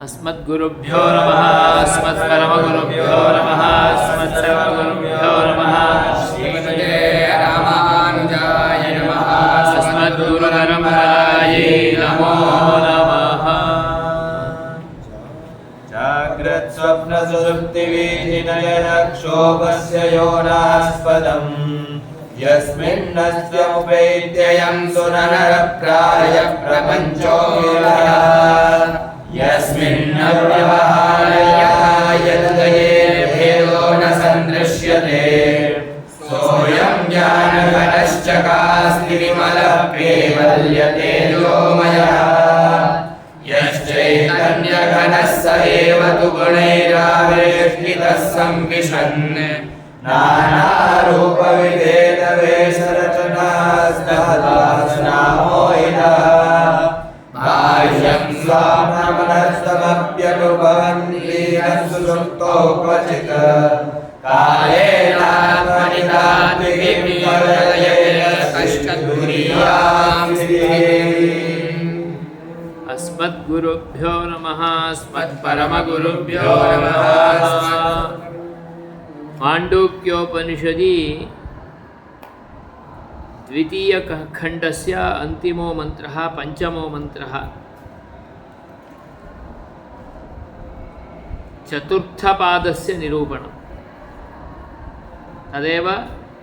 अस्मद्गुरुभ्यो नमः। अस्मत्परमगुरुभ्यो नमः। अस्मत्सर्वगुरुभ्यो नमः। श्रीमते रामानुजाय नमः। अस्मद्गुरुपरम्परायै नमो नमः। जाग्रत्स्वप्नसुषुप्तिविधिनयनक्षोभस्य योनास्पदम् यस्मिन्नस्य मुपैत्ययं सुरनरप्रायः प्रपञ्चो विलः यस्मिन्नव्यवहारयायदये भेदो न सन्दृश्यते सोऽयं ज्ञानघनश्च विमलः कैवल्यतेजोमयः यश्चैतन्यघनः स एव तु गुणैरावेष्टितः संविशन् नानारूपविभेदवेशरचनास्तहदास्नामोहितः बाह्यं स्वाप्नमनस्तमप्यनुभवन्तीनः सुषुप्तो क्वचित् कालेनात्मनि तात्विकीं कष्टदुरीयां अस्मद्गुरुभ्यो नमः। अस्मत्परमगुरुभ्यो नमः। माण्डूक्योपनिषदि द्वितीयखण्डस्य अन्तिमो मन्त्रः, पञ्चमो मन्त्रः। चतुर्थपादस्य निरूपणं, तदेव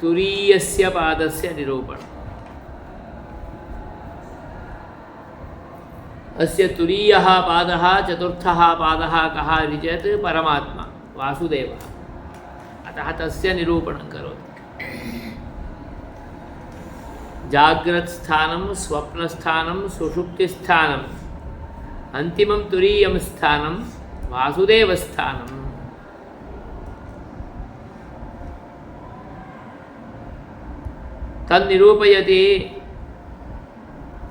तुरीयस्य पादस्य निरूपणम्। अस्य तुरीयः पादः, चतुर्थः पादः कः इति चेत् परमात्मा वासुदेवः। अतः तस्य निरूपणं करोति। जाग्रत्स्थानं, स्वप्नस्थानं, सुषुप्तिस्थानम्, अन्तिमं तुरीयं स्थानं वासुदेवस्थानम्। तन्निरूपयति।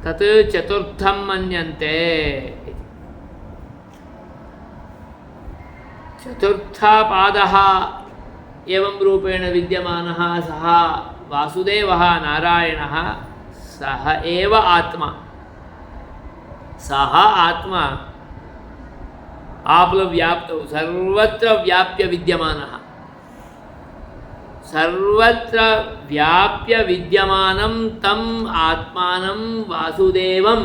तत् चतुर्थं मन्यन्ते। चतुर्थपादः एवं रूपेण विद्यमानः सः वासुदेवः नारायणः, सः एव आत्मा। सः आत्मा आप्लव्याप्तौ सर्वत्र व्याप्य विद्यमानः। सर्वत्र व्याप्य विद्यमानं तम् आत्मानं वासुदेवं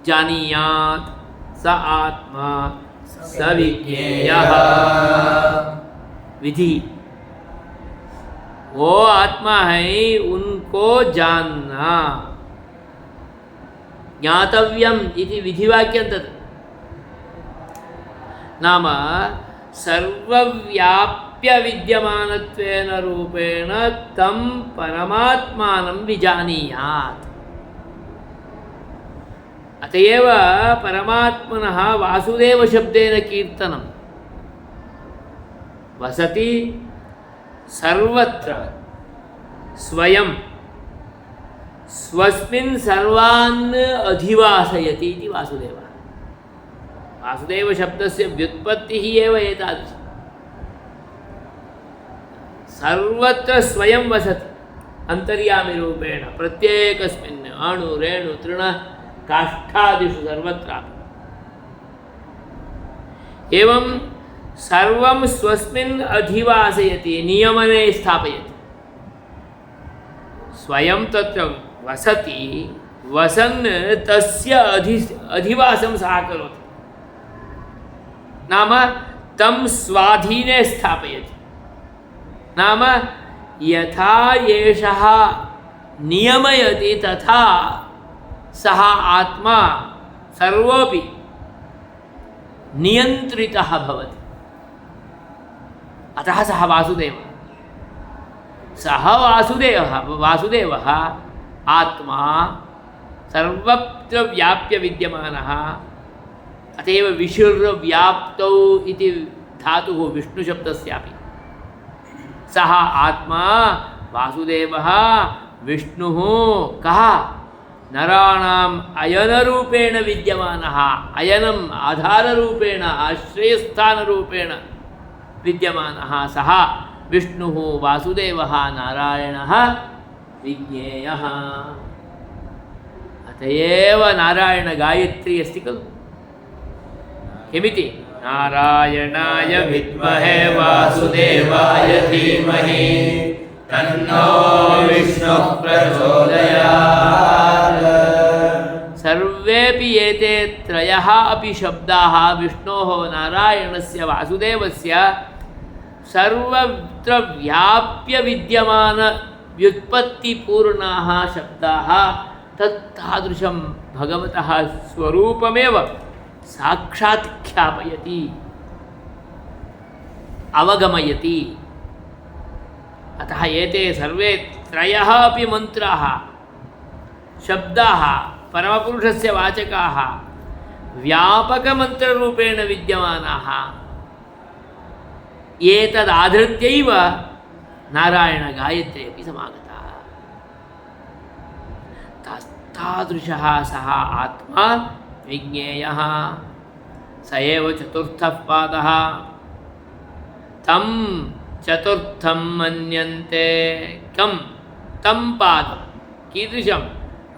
जानीयात्। स आत्मा स विज्ञेयः। विधि, वो आत्मा है, उनको जानना। ज्ञातव्यम् इति विधिवाक्यं तत्। नाम सर्वव्याप्य विद्यमानत्वेन रूपेण तं परमात्मानं विजानीयात्। अतएव परमात्मनः वासुदेवशब्देन कीर्तनं। वसति सर्वत्र स्वयं स्वस्मिन् सर्वान् अधिवासयति इति वासुदेवः। वासुदेवशब्दस्य व्युत्पत्तिः एव एतादृशी। सर्वत्र स्वयं वसति अन्तर्यामिरूपेण, प्रत्येकस्मिन् अणु रेणु तृण काष्ठादिषु सर्वत्रापि। एवं सर्वं स्वस्मिन् अधिवासयति, नियमने स्थापयति। स्वयं तत्र वसति, वसन् तस्य अधिवासं सः करोति। नाम तं स्वाधीने स्थापयति। नाम यथा एषः नियमयति तथा सः आत्मा सर्वोऽपि नियन्त्रितः भवति। अतः सः वासुदेवः। सः वासुदेवः आत्मा सर्वत्र व्याप्य विद्यमानः। अतएव विशुर्व्याप्तौ इति धातुः विष्णुशब्दस्यापि। सः आत्मा वासुदेवः विष्णुः कः? नराणाम् अयनरूपेण विद्यमानः। अयनम् आधाररूपेण, आश्रयस्थानरूपेण विद्यमानः सः विष्णुः वासुदेवः नारायणः विज्ञेयः। अतएव नारायण गायत्री अस्ति खलु। किमिति नारायणाय विद्महे वासुदेवाय धीमहि तन्नो विष्णुः प्रचोदयात्। सर्वेपि एते त्रयः अपि शब्दाः विष्णोः नारायणस्य वासुदेवस्य सर्वत्र व्याप्य विद्यमान व्युत्पत्तिपूर्णाः शब्दाः तत्तादृशं भगवतः स्वरूपमेव साक्षात् ख्यापयति अवगमयति। अतः एते सर्वे त्रयः अपि मन्त्राः शब्दाः परमपुरुषस्य वाचकाः व्यापकमन्त्ररूपेण विद्यमानाः। एतदाधृत्यैव नारायणगायत्री अपि समागता। तादृशः सः आत्मा विज्ञेयः स एव चतुर्थः पादः। तं चतुर्थं मन्यन्ते कं तं पादं कीदृशम्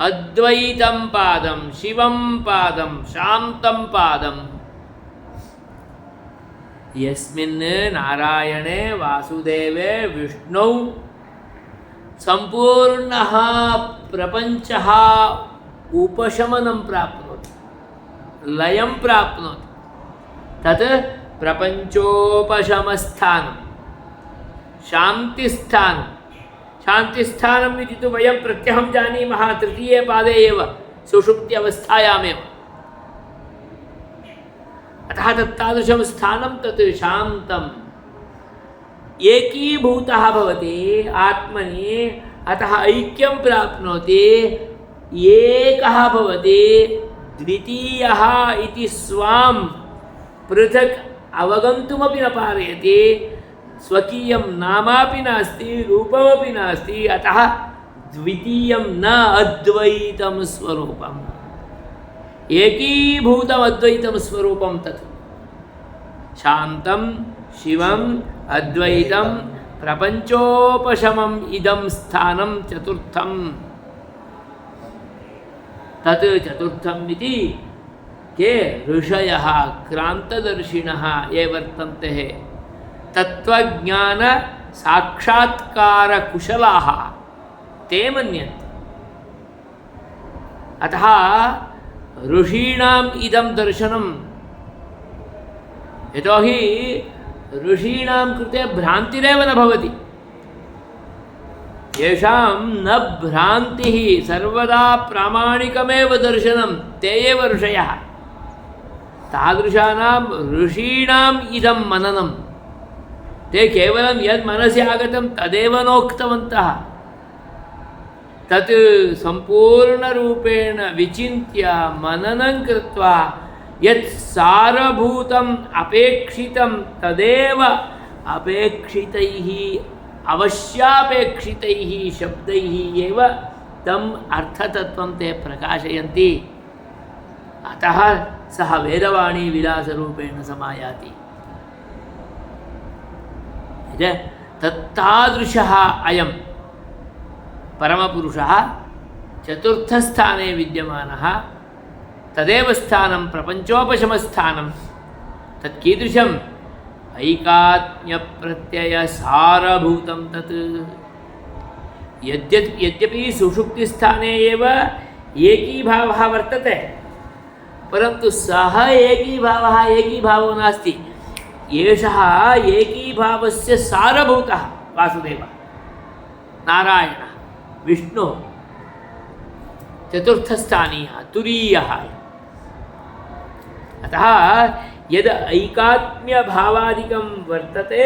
अद्वैतं पादं शिवं पादं शान्तं पादं यस्मिन् नारायणे वासुदेवे विष्णौ सम्पूर्णः प्रपञ्चः उपशमनं प्राप्नोति लयं प्राप्नोति। तत् प्रपञ्चोपशमस्थानं शान्तिस्थानं। शान्तिस्थानम् इति तु वयं प्रत्यहं जानीमः तृतीये पादे एव सुषुप्ति अवस्थायामेव। अतः तत्तादृशं स्थानं तत् शान्तम् एकीभूतः भवति आत्मनि। अतः ऐक्यं प्राप्नोति एकः भवति द्वितीयः इति स्वां पृथक् अवगन्तुमपि न पारयति। स्वकीयं नामापि नास्ति रूपमपि नास्ति। अतः द्वितीयं न अद्वैतं स्वरूपम् एकीभूतम् अद्वैतं स्वरूपं तत् शान्तं शिवम् अद्वैतं प्रपञ्चोपशमम् इदं स्थानं चतुर्थं। तत् चतुर्थम् इति के ऋषयः क्रान्तदर्शिनः ये वर्तन्ते तत्त्वज्ञान साक्षात्कारकुशलाः ते मन्यन्ते। अतः ऋषीणाम् इदं दर्शनं यतोहि ऋषीणां कृते भ्रान्तिरेव न भवति। येषां न भ्रान्तिः सर्वदा प्रामाणिकमेव दर्शनं ते एव ऋषयः। तादृशानां ऋषीणाम् इदं मननं ते केवलं यद् मनसि आगतं तदेव नोक्तवन्तः। तत् सम्पूर्णरूपेण विचिन्त्य मननं कृत्वा यत् सारभूतम् अपेक्षितं तदेव अपेक्षितैः अवश्यापेक्षितैः शब्दैः एव तम् अर्थतत्त्वं ते प्रकाशयन्ति। अतः सः वेदवाणी विलासरूपेण समायाति। तत्तादृशः अयं परमपुरुषः चतुर्थस्थाने विद्यमानः। तदेव स्थानं प्रपञ्चोपशमस्थानं। तत् कीदृशम् ऐकात्म्यप्रत्ययसारभूतं तत्। यद्यपि सुषुप्तिस्थाने एव एकीभावः वर्तते परन्तु सः एकीभावः एकीभावो नास्ति। एषः एकीभावस्य सारभूतः वासुदेवः नारायणः विष्णुः चतुर्थस्थानीयः तुरीयः। अतः यद् ऐकात्म्यभावादिकं वर्तते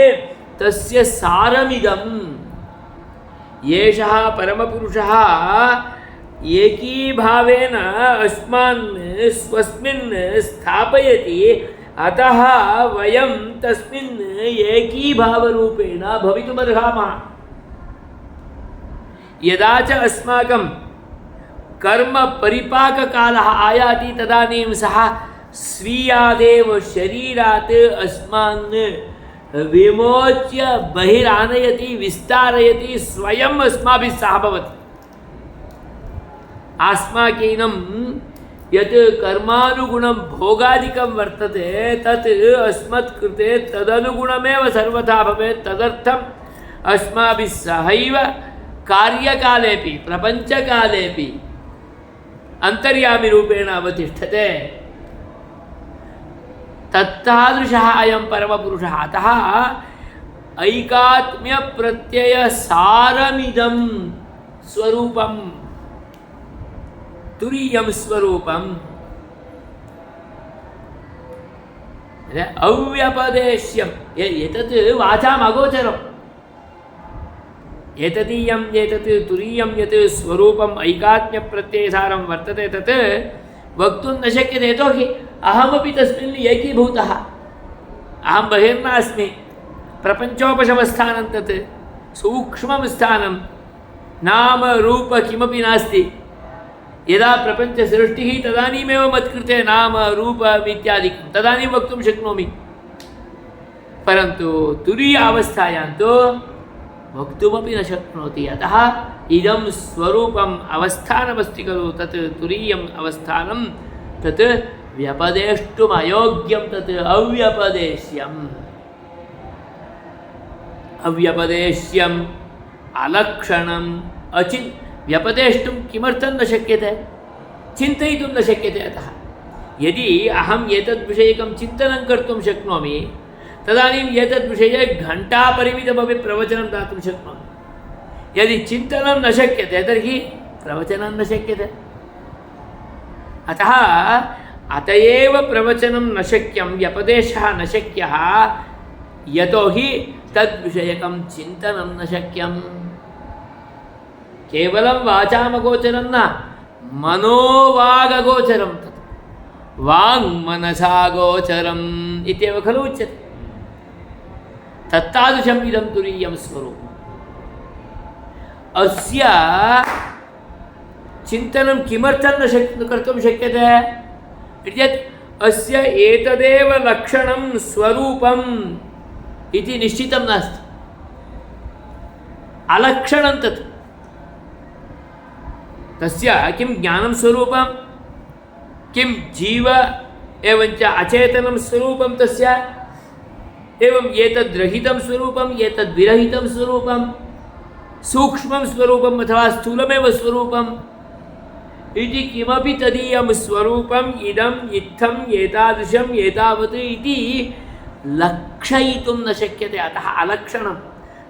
तस्य सारमिदम्। एषः परमपुरुषः एकीभावेन अस्मान् स्वस्मिन् स्थापयति। अतः वयं तस्मिन् एकीभावरूपेण भवितुमर्हामः। यदा च अस्माकं कर्म परिपाककालः आयाति तदानीं सः स्वीयादेव शरीरात् अस्मान् विमोच्य बहिरानयति विस्तारयति स्वयम् अस्माभिः सह भवति। अस्माकीनं यत् कर्मानुगुणं भोगादिकं वर्तते तत् अस्मत्कृते तदनुगुणमेव सर्वथा भवेत्। तदर्थम् अस्माभिः सहैव कार्यकालेपि प्रपञ्चकालेपि अन्तर्यामिरूपेण अवतिष्ठते। तत्तादृशः अयं परमपुरुषः। अतः ऐकात्म्यप्रत्ययसारमिदं स्वरूपं तुरीयं स्वरूपम् अव्यपदेश्यम्। एतत् वाचाम् अगोचरम्। एतदीयं एतत् तुरीयं यत् स्वरूपम् ऐकात्म्यप्रत्ययसारं वर्तते तत् वक्तुं न शक्यते। यतोहि अहमपि तस्मिन् एकीभूतः। अहं बहिर्नास्मि। प्रपञ्चोपशमस्थानं तत् सूक्ष्मं स्थानं, नाम रूप किमपि नास्ति। यदा प्रपञ्चसृष्टिः तदानीमेव मत्कृते नाम रूपम् इत्यादिकं तदानीं वक्तुं शक्नोमि। परन्तु तुरीय अवस्थायां तु वक्तुमपि न शक्नोति। अतः इदं स्वरूपम् अवस्थानमस्ति खलु, तत् तुरीयम् अवस्थानं तत् व्यपदेष्टुम् अयोग्यं, तत् अव्यपदेश्यम्। अव्यपदेश्यम् अलक्षणम् व्यपदेष्टुं किमर्थं न शक्यते? चिन्तयितुं न शक्यते। अतः यदि अहम् एतद्विषयकं चिन्तनं कर्तुं शक्नोमि तदानीम् एतद्विषये घण्टापरिमितमपि प्रवचनं दातुं शक्नोमि। यदि चिन्तनं न शक्यते तर्हि प्रवचनं न शक्यते। अत एव प्रवचनं न शक्यं, व्यपदेशः न शक्यः, यतोहि तद्विषयकं चिन्तनं न शक्यं। केवलं वाचामगोचरं न, मनोवागगोचरं तत् वाङ्मनसागोचरम् इत्येव खलु उच्यते। तत्तादृशम् इदं तुरीयं स्वरूपम्। अस्य चिन्तनं किमर्थं न कर्तुं शक्यते इत्येतत् अस्य एतदेव लक्षणं स्वरूपम् इति निश्चितं नास्ति। अलक्षणं तत्। तस्य किं ज्ञानं स्वरूपं, किं जीव एवञ्च अचेतनं स्वरूपं तस्य, एवं एतद्रहितं स्वरूपम्, एतद्विरहितं स्वरूपं, सूक्ष्मं स्वरूपम् अथवा स्थूलमेव स्वरूपम् इति किमपि तदीयं स्वरूपम् इदम् इत्थम् एतादृशम् एतावत् इति लक्षयितुं न शक्यते। अतः अलक्षणम्।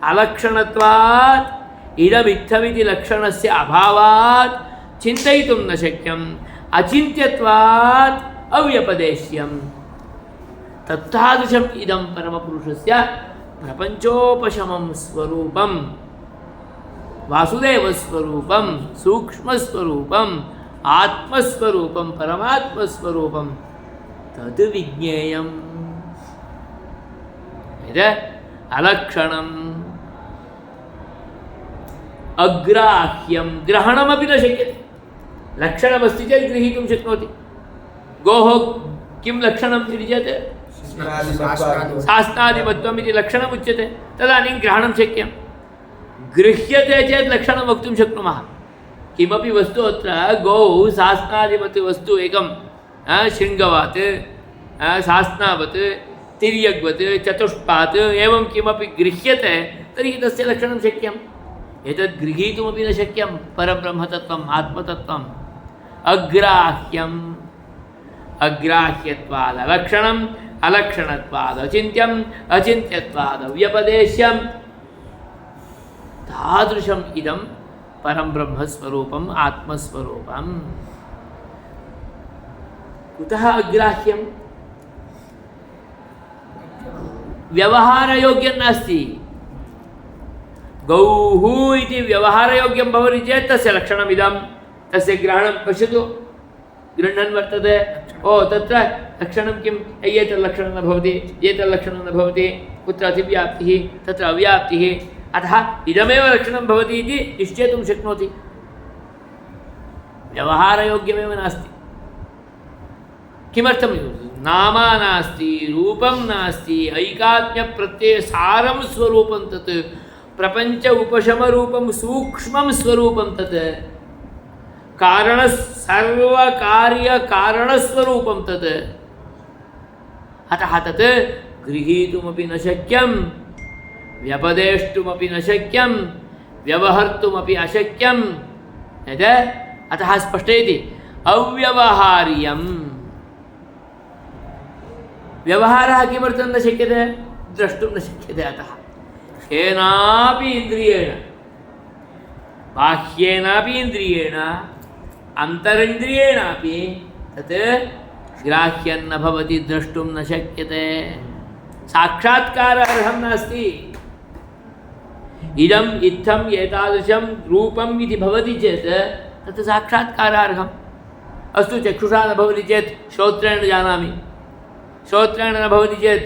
अलक्षणत्वात् इदमित्थमिति लक्षणस्य अभावात् चिन्तयितुं न शक्यम्। अचिन्त्यत्वात् अव्यपदेश्यम्। तत्तादृशम् इदं परमपुरुषस्य प्रपञ्चोपशमं स्वरूपं, वासुदेवस्वरूपं, सूक्ष्मस्वरूपं, आत्मस्वरूपं, परमात्मस्वरूपं तद् विज्ञेयम्। अलक्षणम् अग्राह्यं, ग्रहणमपि न शक्यते। लक्षणमस्ति चेत् गृहीतुं शक्नोति। गोः किं लक्षणम् इति चेत् शास्त्रादिमत्वम् इति लक्षणम् उच्यते। तदानीं ग्रहणं शक्यं। गृह्यते चेत् लक्षणं वक्तुं शक्नुमः। किमपि वस्तु अत्र गौः शास्त्रादिवत् वस्तु एकं शृङ्गवात्, शास्नावत्, तिर्यग्वत्, चतुष्पात् एवं किमपि गृह्यते तर्हि तस्य लक्षणं शक्यम्। एतद् गृहीतुमपि न शक्यं। परब्रह्मतत्त्वम्, आत्मतत्त्वम् अग्राह्यम्। अग्राह्यत्वाद् अलक्षणम्, अलक्षणत्वाद् अचिन्त्यम्, अचिन्त्यत्वाद् अव्यपदेश्यम्। तादृशम् इदं परं ब्रह्मस्वरूपम्, आत्मस्वरूपम्। कुतः अग्राह्यं? व्यवहारयोग्यं नास्ति। गौः इति व्यवहारयोग्यं भवति चेत् तस्य लक्षणमिदं। तस्य ग्रहणं पश्यतु, गृह्णन् वर्तते। ओ तत्र लक्षणं किम्? एतल्लक्षणं न भवति, एतल्लक्षणं न भवति, कुत्र अतिव्याप्तिः, तत्र अव्याप्तिः, अतः इदमेव लक्षणं भवति इति निश्चेतुं शक्नोति। व्यवहारयोग्यमेव नास्ति। किमर्थं? नाम नास्ति, रूपं नास्ति, ऐकात्म्यप्रत्ययसारं स्वरूपं तत्, प्रपञ्च उपशमरूपं सूक्ष्मं स्वरूपं तत्। कारण सर्व कार्य कारणस्वरूपं तत् अतः तत् गृहीतुमपि न शक्यं व्यपदेष्टुमपि न शक्यं व्यवहर्तुमपि अशक्यं अतः स्पष्टयति अव्यवहार्यं व्यवहारः किमर्थं न शक्यते द्रष्टुं न शक्यते अतः केनापि इन्द्रियेण बाह्येनापि इन्द्रियेण अन्तरिन्द्रियेणापि तत् ग्राह्यं न भवति द्रष्टुं न शक्यते साक्षात्कारः नास्ति इदम् इत्थम् एतादृशं रूपम् इति भवति चेत् तत् साक्षात्कारार्हम् अस्तु चक्षुषा न भवति चेत् श्रोत्रेण जानामि श्रोत्रेण न भवति चेत्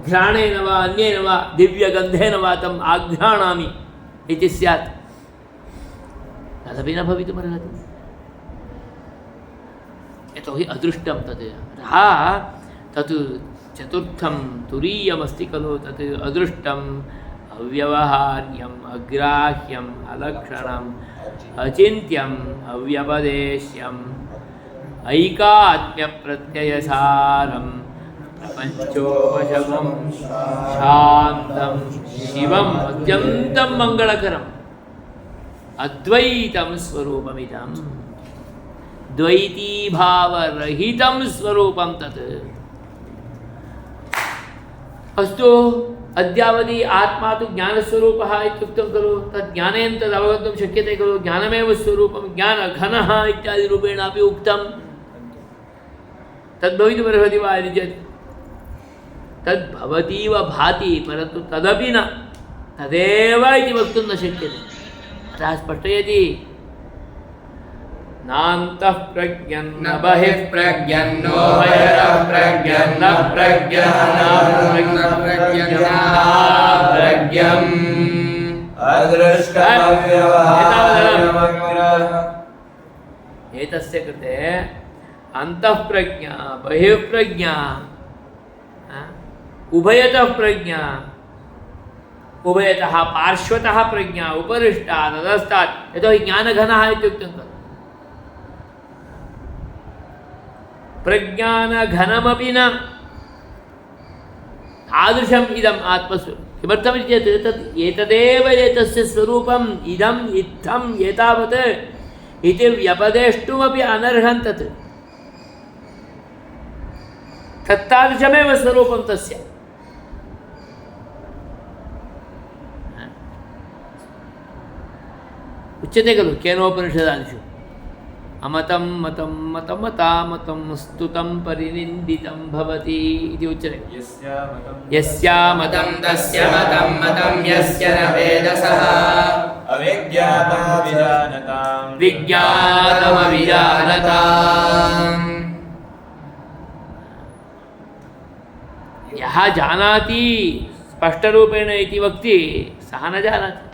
घ्राणेन वा अन्येन वा दिव्यगन्धेन वा तम् आघ्राणामि इति स्यात् तदपि न भवितुमर्हति यतोहि अदृष्टं तत् अतः तत् चतुर्थं तुरीयमस्ति खलु तत् अदृष्टम् अव्यवहार्यम् अग्राह्यम् अलक्षणम् अचिन्त्यम् अव्यपदेश्यम् ऐकात्म्यप्रत्ययसारं प्रपञ्चोपशमं शान्तं शिवम् अत्यन्तं मङ्गलकरम् अद्वैतं स्वरूपमिदं द्वैतीभावरहितं स्वरूपं तत् अस्तु अद्यावधि आत्मा तु ज्ञानस्वरूपः इत्युक्तं खलु तद् ज्ञानेन तद् अवगन्तुं शक्यते खलु ज्ञानमेव स्वरूपं ज्ञानघनः इत्यादि रूपेण अपि उक्तं तद् भवितुमर्हति वा इति चेत् तद् भवतीव भाति परन्तु तदपि न तदेव इति वक्तुं न शक्यते अतः स्पष्टयति नान्तः प्रज्ञन्न बहिः प्रज्ञन्नो बहिरः प्रज्ञन्न प्रज्ञम् एतस्य कृते अन्तः प्रज्ञा बहिः प्रज्ञा उभयतः प्रज्ञा उभयतः पार्श्वतः प्रज्ञा उपरिष्टात् अधस्तात् यतोहि ज्ञानघनः इत्युक्तं खलु प्रज्ञानघनमपि न तादृशम् इदम् आत्मस्वरूपं किमर्थमिति चेत् तत् एतदेव एतस्य स्वरूपम् इदम् इत्थम् एतावत् इति व्यपदेष्टुमपि अनर्हं तत् तत्तादृशमेव स्वरूपं तस्य उच्यते खलु केनोपनिषदादिषु अमतं मतं मतमता मतं स्तुतं परिनिन्दितं भवति इति उच्यते यस्या मतं तस्य मतं मतं यस्य न वेदसः विज्ञातमविजानताम् यः जानाति स्पष्टरूपेण इति वक्ति सः न जानाति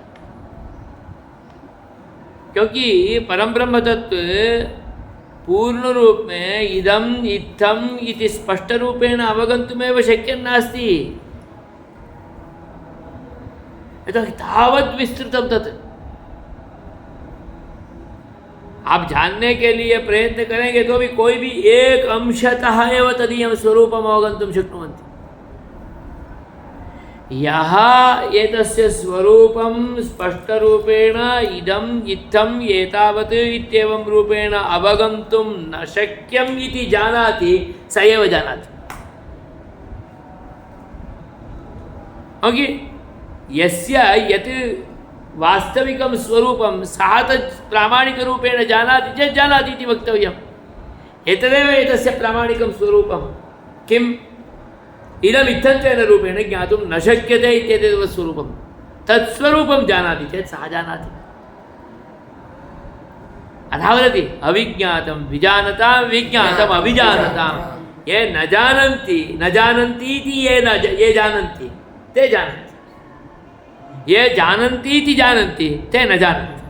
क्योंकि परम ब्रह्म तत्व पूर्ण रूप में इदम इत्थम इति स्पष्ट रूपेण अवगन्तुमेव शक्यं नास्ति यतोहि तावत् विस्तृतं तत् आप जानने के लिए प्रयत्न करेंगे तो भी कोई भी एक अंशतः एव तदीयं स्वरूपम् अवगन्तुं शक्नुवन्ति यहाँ एतस्य स्वरूपं स्पष्टरूपेण इदम् इत्थम् एतावत् इत्येवं रूपेण अवगन्तुं न शक्यम् इति जानाति स एव जानाति ओके यस्य यत् वास्तविकं स्वरूपं सः तत् प्रामाणिकरूपेण जानाति चेत् जानाति इति वक्तव्यम् एतदेव एतस्य प्रामाणिकं स्वरूपं किम् इदमित्थत्वेन रूपेण ज्ञातुं न शक्यते इत्येतदेव स्वरूपं तत्स्वरूपं जानाति चेत् सः जानाति अतः वदति अविज्ञातं विजानतां विज्ञातम् अविजानतां ये न जानन्ति इति ये जानन्ति ते जानन्ति ये जानन्ति इति जानन्ति ते न जानन्ति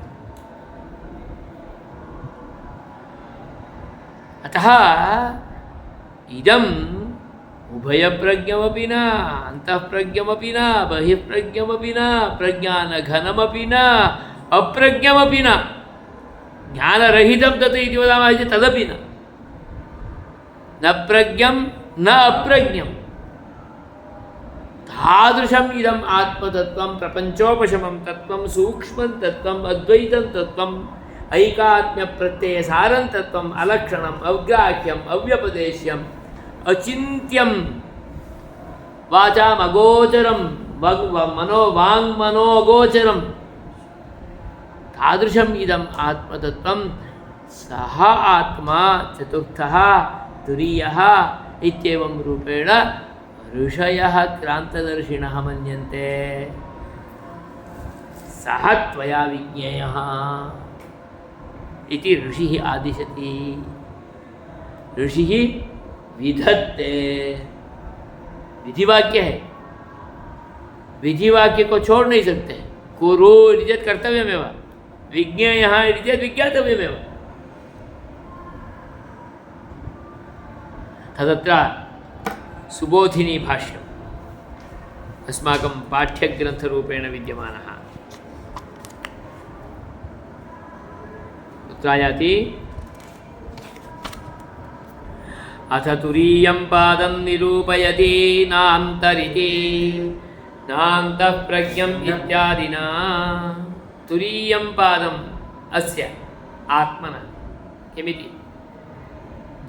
अतः इदम् उभयप्रज्ञमपि न अन्तःप्रज्ञमपि न बहिःप्रज्ञमपि न प्रज्ञानघनमपि न अप्रज्ञमपि न ज्ञानरहितं तत् इति वदामः चेत् तदपि न प्रज्ञं न अप्रज्ञं तादृशम् इदम् आत्मतत्त्वं प्रपञ्चोपशमं तत्त्वं सूक्ष्मं तत्त्वम् अद्वैतं तत्त्वम् ऐकात्म्यप्रत्ययसारं तत्त्वम् अलक्षणम् अग्राह्यम् अव्यपदेश्यम् अचिन्त्यं वाचाम् अगोचरं वाङ्मनोगोचरं तादृशम् इदम् आत्मतत्त्वं सः आत्मा चतुर्थः तुरीयः इत्येवं रूपेण ऋषयः क्रान्तदर्शिनः मन्यन्ते। सः त्वया विज्ञेयः इति ऋषिः आदिशति। ऋषिः विधत्ते, विधिवाक्य है, विधिवाक्य को छोड़ नहीं सकते। कुरु इति चेत् कर्तव्यमेव, विज्ञेयः इति चेत् विज्ञातव्यमेव। तदत्र सुबोधिनी भाष्यम् अस्माकं पाठ्यग्रन्थरूपेण विद्यमानः। कुत्र आयाति? अथ तुरीयं पादं निरूपयति नान्तरिति नान्तः प्रज्ञम् इत्यादिना। तुरीयं पादम् अस्य आत्मनः किमिति?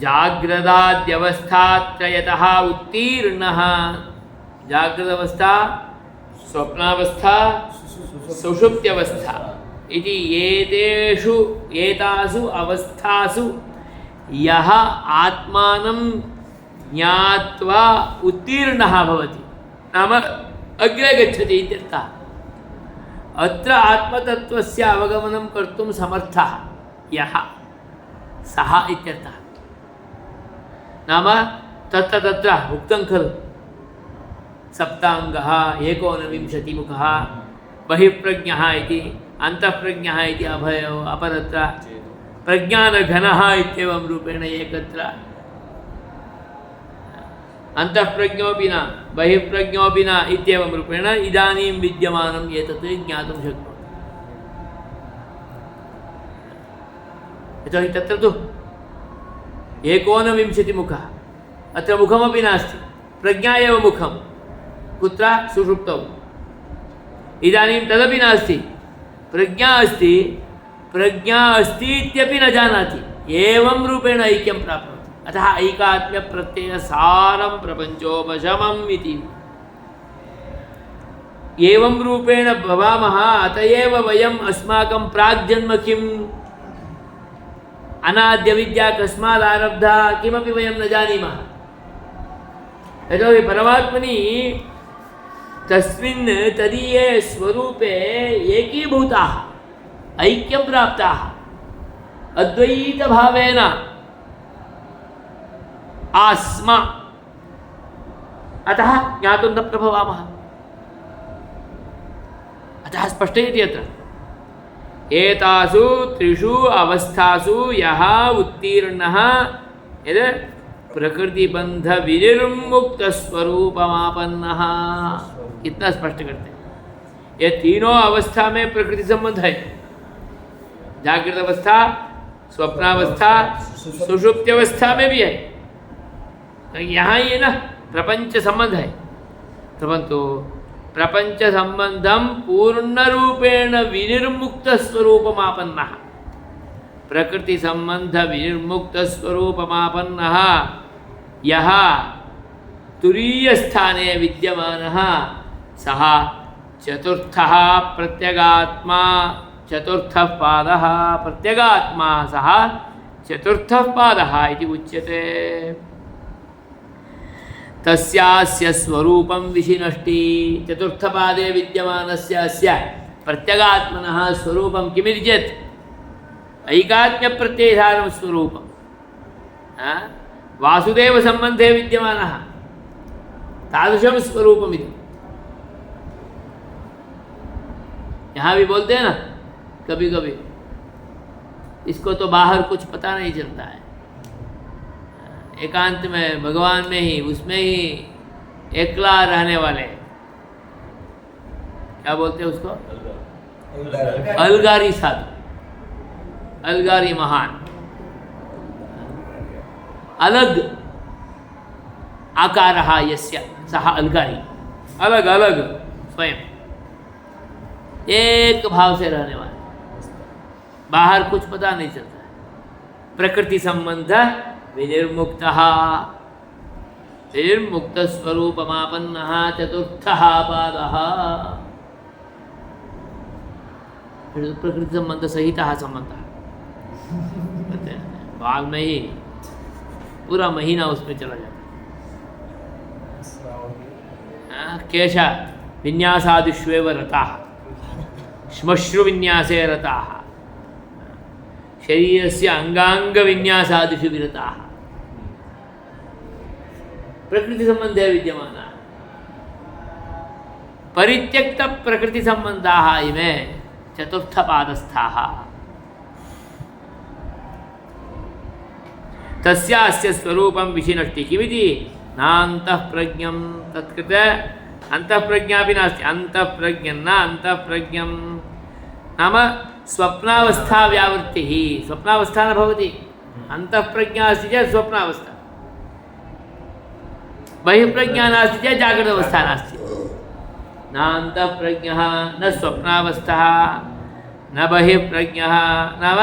जाग्रदाद्यवस्थात्रयतः उत्तीर्णः। जाग्रदवस्था, स्वप्नावस्था, सुषुप्त्यवस्था इति एतासु अवस्थासु यः आत्मानं ज्ञात्वा उत्तीर्णः भवति, नाम अग्रे गच्छति इत्यर्थः। अत्र आत्मतत्त्वस्य अवगमनं कर्तुं समर्थः यः सः इत्यर्थः। नाम तत्र उक्तं खलु, सप्ताङ्गः एकोनविंशतिमुखः बहिःप्रज्ञः इति अन्तःप्रज्ञः इति अभयो अपरत्र प्रज्ञानघनः इत्येवं रूपेण एकत्र अन्तःप्रज्ञोऽपि न बहिःप्रज्ञोऽपि न इत्येवं रूपेण इदानीं विद्यमानम् एतत् ज्ञातुं शक्नोति। यतोहि तत्र तु एकोनविंशतिमुखः, अत्र मुखमपि नास्ति, प्रज्ञा एव मुखं। कुत्र? सुषुप्तौ। इदानीं तदपि नास्ति, प्रज्ञा अस्ति, प्रज्ञा अस्ति इत्यपि न जानाति, एवं रूपेण ऐक्यं प्राप्नोति। अतः ऐकात्म्यप्रत्ययसारं प्रपञ्चोपशमम् इति एवं रूपेण भवामः। अत एव वयम् अस्माकं प्राग्जन्म किम्, अनाद्यविद्या कस्मादारब्धा, किमपि वयं न जानीमः। यतोहि परमात्मनि तस्मिन् तदीये स्वरूपे एकीभूताः, ऐक्यं प्राप्ताः, अद्वैतभावेन आस्म। अतः ज्ञातुं न प्रभवामः। अतः स्पष्टयति अत्र, एतासु त्रिषु अवस्थासु यः उत्तीर्णः यद् प्रकृतिबन्धविनिर्मुक्तस्वरूपमापन्नः, इतना स्पष्ट करते हैं। ये तीनों अवस्था में प्रकृति संबंध है। जागृत अवस्था, स्वप्नावस्था, सुषुप्ति अवस्था में भी है। यहाँ ये ना प्रपंच संबंध है, परंतु प्रपंच संबंधम पूर्ण रूपेण विनिर्मुक्त स्वरूपमापन्नः, प्रकृति संबंध विनिर्मुक्त स्वरूपमापन्नः यः तुरीय स्थाने विद्यमानः सः चतुर्थः प्रत्यगात्मा, चतुर्थः पादः प्रत्यगात्मा, सः चतुर्थः पादः इति उच्यते। तस्यास्य स्वरूपं विशिनष्टि। चतुर्थपादे विद्यमानस्य अस्य प्रत्यगात्मनः स्वरूपं किमिति चेत् ऐकात्म्यप्रत्ययसारं स्वरूपं, वासुदेव संबंधे विद्यमानः तादृशं स्वरूपमिति। यहाँ भी बोलते हैं ना कभी कभी, इसको तो बाहर कुछ पता नहीं चलता है, एकांत में भगवान में ही, उसमें ही एकला रहने वाले, क्या बोलते हैं उसको, अलगारी साधु। अलगारी महान, अलग आकारः यस्य सः अलगारी, अलग अलग स्वयं एक भाव से रहने वाला, बाहर कुछ पता नहीं चलता है। प्रकृति संबंध विनिर्मुक्तः, विनिर्मुक्त स्वरूपमापन्नः चतुर्थः पादः। प्रकृति संबंध सहितः संबंधः, बाद में ही पूरा महीना उसमें चला जाता है। केश विन्यासादिष्वेव रताः, श्मश्रु विन्यासे रताः, शरीरस्य अंगांग विन्यासादिषु विरताः। प्रकृति संबंधे विद्यमानाः, परित्यक्त प्रकृति संबंधाः इमे चतुर्थपादस्थाः। तस्यास्य स्वरूपं विशिनष्टि किमिति नान्तः प्रज्ञं तत्कृते अंतःप्रज्ञापि नास्ति। अंतःप्रज्ञं न अंतःप्रज्ञं नाम स्वप्नावस्था व्यावृत्तिः, स्वप्नावस्था न भवति। अंतःप्रज्ञा अस्ति चेत् स्वप्नावस्था, बहिःप्रज्ञा नास्ति चेत् जागृतावस्था नास्ति। न अंतःप्रज्ञः न स्वप्नावस्था न बहिःप्रज्ञः नाम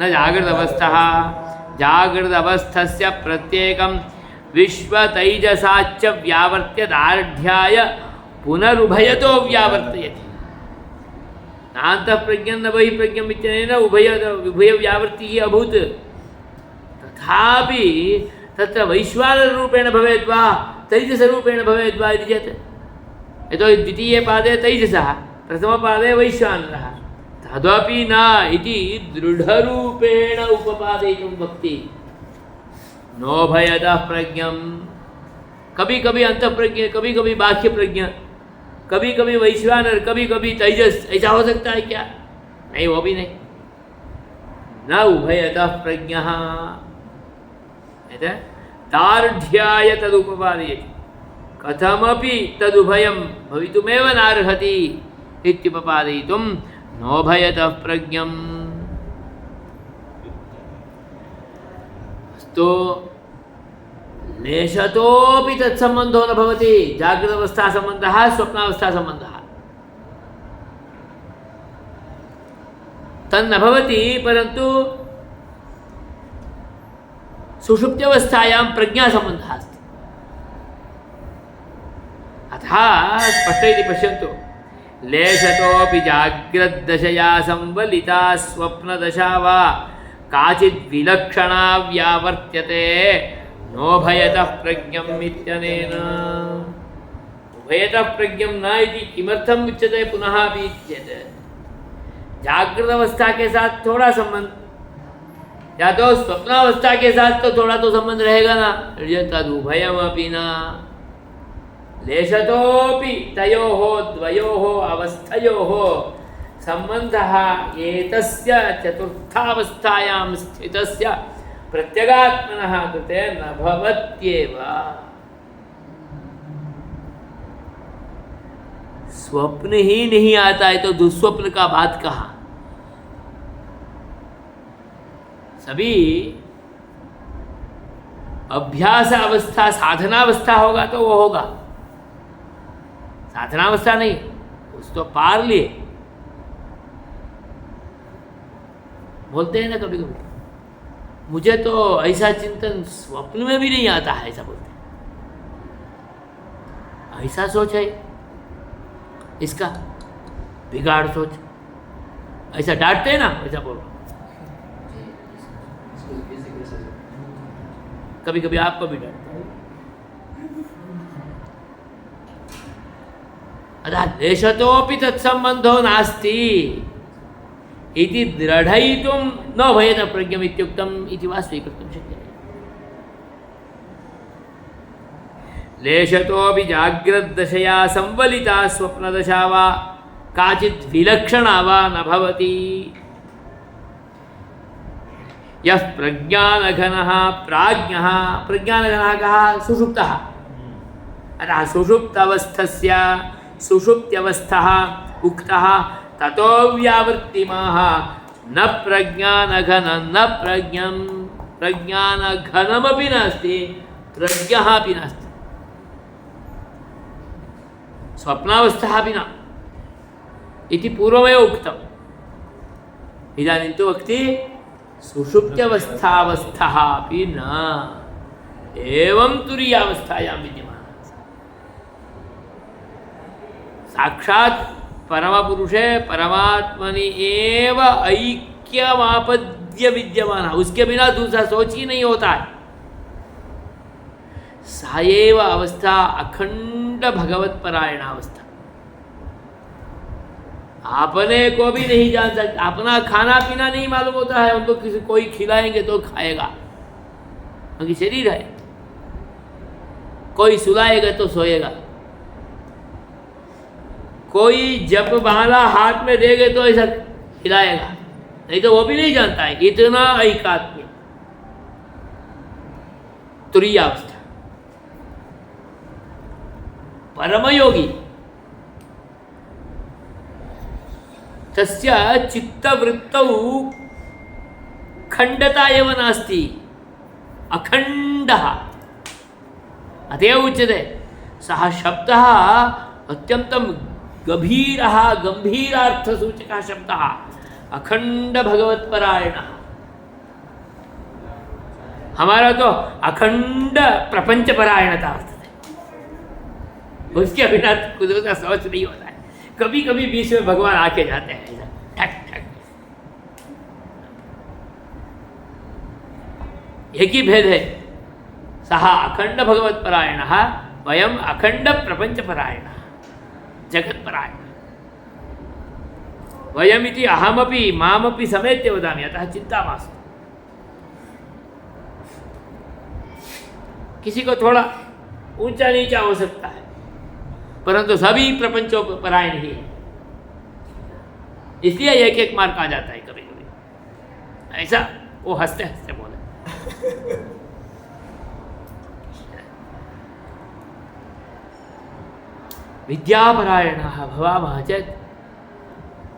न जागृतावस्था। जागृतावस्थस्य प्रत्येकं विश्वतैजसाच्च व्यावर्त्य दार्ढ्याय पुनरुभयतो व्यावर्तयति। नान्तःप्रज्ञं न बहिःप्रज्ञम् इत्यनेन उभयव्यावृत्तिः अभूत्। तथापि तत्र वैश्वानररूपेण भवेद् वा तैजसरूपेण भवेद् वा इति चेत्, यतोहि द्वितीये पादे तैजसः, प्रथमपादे वैश्वानरः, तदपि न इति दृढरूपेण उपपादयितुं वक्ति। नोभयतः प्रज्ञं, कभी कभी अंतःप्रज्ञ, कभी कभी बाह्य प्रज्ञा, कभी कभी वैश्वानर, कभी कभी तैजस, ऐसा हो सकता है क्या? नहीं, वो भी नहीं। न उभयतः प्रज्ञः दार्ढ्याय तदुपपादयति, कथमपि तदुभयं भवितुमेव नार्हति इत्युपपादयितुं नोभयतः प्रज्ञम्। तो लेशतोपि तत्संबंधो न भवति। जागृतावस्था संबंधः, स्वप्नावस्था संबंधः तन्न भवति, परन्तु सुषुप्त्यावस्थायां प्रज्ञा संबंधः अस्ति। अतः स्पष्टम् इति पश्यन्तु, लेशतोपि जाग्रद्दशया संवलिता स्वप्नदशा वा काचिद् विलक्षणा व्यावर्त्यते नोभयतः प्रज्ञम् इत्यनेन। उभयतः प्रज्ञं न इति किमर्थम् उच्यते पुनः अपि चेत्, जागृतावस्था के साथ थोड़ा संबंध, या तो स्वप्नावस्था के साथ तो थोड़ा तो संबंध रहेगा ना, तदुभयमपि न। लेशतोपि तयोः द्वयोः अवस्थयोः संबंधः एतस्य चतुर्थावस्थायां स्थितस्य प्रत्यगात्मनः कृते न भवत्येव। स्वप्न ही नहीं आता है तो दुस्वप्न का बात कहाँ? सभी अभ्यास अवस्था, साधनावस्था होगा तो वो होगा, साधनावस्था नहीं, उस तो पार लिए। बोलते हैं ना कभी कभी, मुझे तो ऐसा चिंतन स्वप्न में भी नहीं आता है, ऐसा बोलते हैं। ऐसा सोच है इसका, बिगाड़ सोच, ऐसा डांटते हैं ना, ऐसा बोल। कभी कभी आपको भी डांटते हैं। अतः लेशतोपि तत्संबंधो नास्ति इति दृढयितुं नोभयतः प्रज्ञम् इत्युक्तम् इति वा स्वीकर्तुं शक्यते। लेशतोपि जाग्रद्दशया संवलिता स्वप्नदशा वा काचित् विलक्षणा वा न भवति। यः प्रज्ञानघनः प्राज्ञः, प्रज्ञानघनः कः? सुषुप्तः। अतः सुषुप्तावस्थस्य सुषुप्त्यवस्थः उक्तः ततो व्यावृत्तिमाः न प्रज्ञानघनं न प्रज्ञं प्रज्ञानघनमपि नास्ति प्रज्ञः अपि नास्ति स्वप्नावस्था अपि न इति पूर्वमेव उक्तम् इदानीं तु वक्ति सुषुप्त्यवस्थावस्थः अपि न एवं तुरीयावस्थायां विद्यमानः साक्षात् परमपुरुषे परमात्मनि एव ऐक्यमापद्य विद्यमानः उसके बिना दूसरा सोच ही नहीं होता है सा एव अवस्था अखंड भगवत परायण अवस्था अपने को भी नहीं जान सकते अपना खाना पीना नहीं मालूम होता है उनको किसी कोई खिलाएंगे तो खाएगा क्योंकि शरीर है कोई सुलाएगा तो सोएगा कोई जप माला हाथ में देगे तो ऐसा हिलाएगा नहीं तो वो भी नहीं जानता है इतना ऐकात्म्य तुरीयावस्था परमयोगी तस्य चित्तवृत्तौ खण्डता एव नास्ति अखण्डः अतएव उच्यते सः शब्दः अत्यन्तं गभीरः गम्भीरार्थसूचकः शब्दः अखंड भगवत्परायणः हमारा तो अखंड प्रपंचपरायणता वर्तते उसके बिना कुछ समझ नहीं होता है कभी कभी बीच में भगवान आके जाते हैं ऐसा ठक ठक एक ही भेद है सः अखंड भगवत्परायणः वयम् अखंड प्रपंचपरायणः जगत्परायणः वयमिति अहमपि मामपि समेत्य वदामि अतः चिंता मास्तु किसी को थोड़ा ऊंचा नीचा हो सकता है परंतु सभी प्रपंचों पर परायण ही है इसलिए एक एक मार्क आ जाता है कभी कभी ऐसा वो हंसते हंसते बोले विद्यापरायणः भवामः चेत्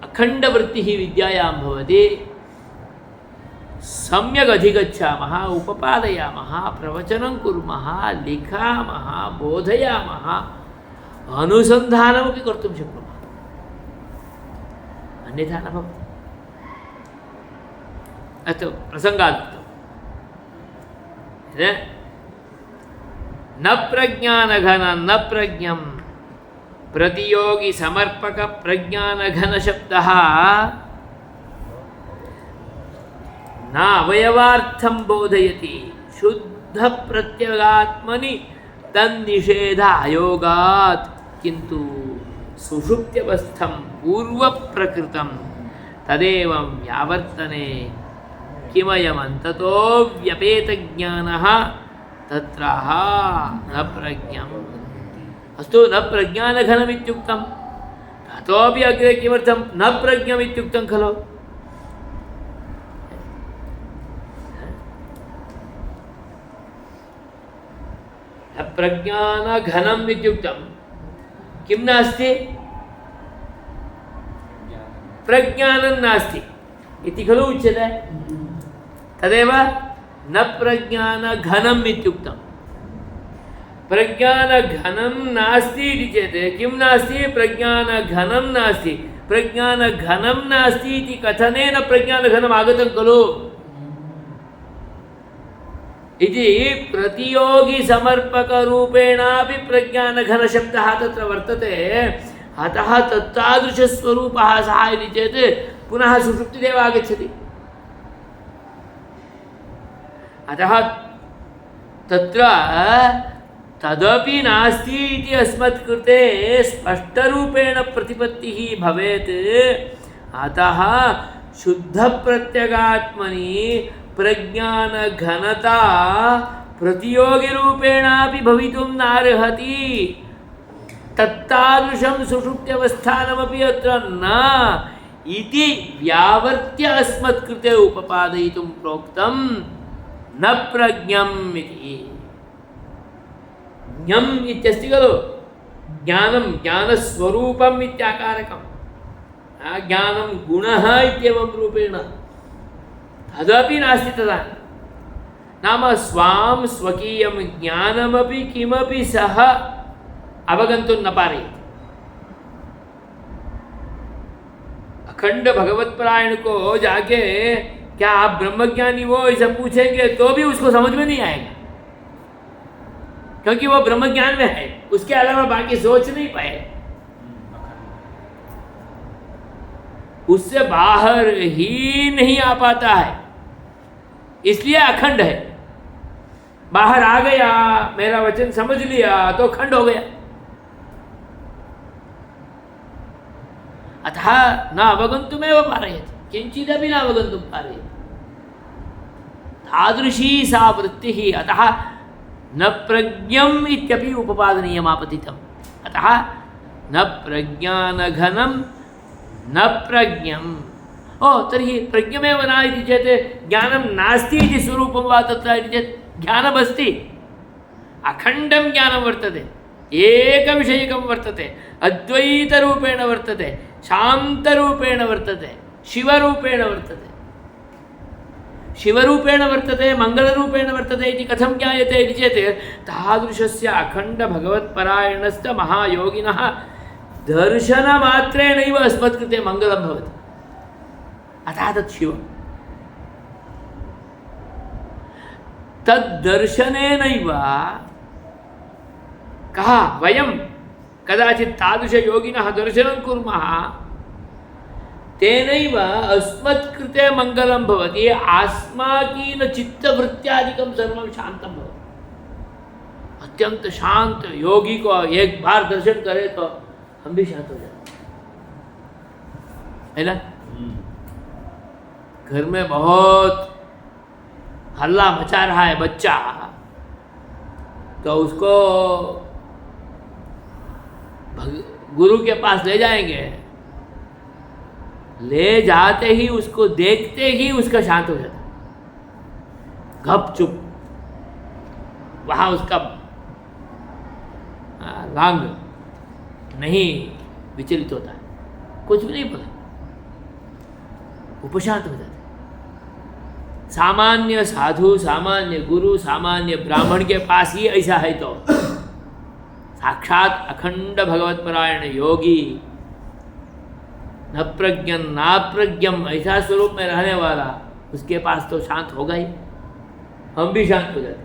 अखण्डवृत्तिः विद्यायां भवति सम्यक् अधिगच्छामः उपपादयामः प्रवचनं कुर्मः लिखामः बोधयामः अनुसन्धानमपि कर्तुं शक्नुमः अन्यथा न भवति अस्तु प्रसङ्गात् न प्रज्ञानघनं न प्रज्ञं प्रतियोगी समर्पक प्रज्ञानघन शब्दः न अवयवार्थं बोधयति शुद्ध प्रत्यगात्मनि तन्निषेध अयोगात् किन्तु सुषुप्त्यवस्थं पूर्वप्रकृतं तदेवं व्यावर्तने किमयमन्ततो व्यपेतज्ञानः तत्राह न प्रज्ञम् अस्तु न प्रज्ञानघनमित्युक्तं ततोपि अग्रे किमर्थं न प्रज्ञमित्युक्तं खलु प्रज्ञानघनम् इत्युक्तं किं नास्ति प्रज्ञानं नास्ति इति खलु उच्यते तदेव न प्रज्ञानघनम् इत्युक्तं प्रज्ञानघनं नास्ति इति चेत् किं नास्ति प्रज्ञानघनं नास्ति प्रज्ञानघनं नास्ति इति कथनेन प्रज्ञानघनम् आगतं खलु इति प्रतियोगी समर्पक रूपेणापि प्रज्ञानघन शब्दः तत्र वर्तते अतः तत्तादृशस्वरूपः सः इति चेत् पुनः सुषुप्तिरेव आगच्छति अतः तत्र तदपि नास्ति इति अस्मत् कृते स्पष्टरूपेण प्रतिपत्तिः भवेत् अतः शुद्धप्रत्यगात्मनि प्रज्ञानघनता प्रतियोगिरूपेणापि भवितुं नार्हति तत्तादृशं सुषुप्त्यवस्थानमपि अत्र न इति व्यावर्त्य अस्मत्कृते उपपादयितुं प्रोक्तं न प्रज्ञम् इति ज्ञम् इत्यस्ति खलु ज्ञानं ज्ञानस्वरूपम् इत्याकारकं ज्ञानं गुणः इत्येवं रूपेण अदपि नास्ति तदा नाम स्वां स्वकीयं ज्ञानमपि किमपि सः अवगन्तुं न पारयति। अखंड भगवतपरायण को जाके क्या आप ब्रह्मज्ञानी हो ऐसा पूछेंगे तो भी उसको समझ में नहीं आएगा, क्योंकि वो ब्रह्मज्ञान में है, उसके अलावा बाकी सोच नहीं पाए, उससे बाहर ही नहीं आ पाता है, इसलिए अखंड है। बाहर आ गया, मेरा वचन समझ लिया तो खंड हो गया। अतः न अवगन्तुमेव पारयति, किंचिदपि न अवगन्तुं पारयति। तादृशी सा वृत्तिः। अतः न प्रज्ञम् इत्यपि उपपादनीयमापतितम्। अतः न प्रज्ञानघनं न प्रज्ञम्। तर्हि प्रज्ञमेव न इति चेत् ज्ञानं नास्ति इति स्वरूपं वा तत्र इति चेत् ज्ञानमस्ति, अखण्डं ज्ञानं वर्तते, एकविषयकं वर्तते, अद्वैतरूपेण वर्तते, शान्तरूपेण वर्तते, शिवरूपेण वर्तते। शिवरूपेण वर्तते, मङ्गलरूपेण वर्तते इति कथं ज्ञायते इति चेत् तादृशस्य अखण्डभगवत्परायणस्य महायोगिनः दर्शनमात्रेणैव अस्मत्कृते मङ्गलं भवति। अतः तत् शिवम्। तद्दर्शनेनैव कः वयं कदाचित् तादृशयोगिनः दर्शनं कुर्मः, तेनैव अस्मत्कृते मङ्गलं भवति। अस्माकीन चित्तवृत्त्यादिकं सर्वं शान्तं भवति। अत्यंत शांत योगी को एक बार दर्शन करे तो हम भी शांत हो जाते है ना। घर में बहुत हल्ला मचा रहा है बच्चा, तो उसको गुरु के पास ले जाएंगे, ले जाते ही उसको देखते ही उसका शांत हो जाता, गप चुप, वहाँ उसका रंग नहीं विचलित होता है, कुछ भी नहीं बोला, उपशांत हो जाता है। सामान्य साधु, सामान्य गुरु, सामान्य ब्राह्मण के पास ही ऐसा है तो साक्षात अखंड भगवतपरायण योगी, न प्रज्ञन नाप्रज्ञम ऐसा स्वरूप में रहने वाला, उसके पास तो शांत होगा ही, हम भी शांत हो जाते,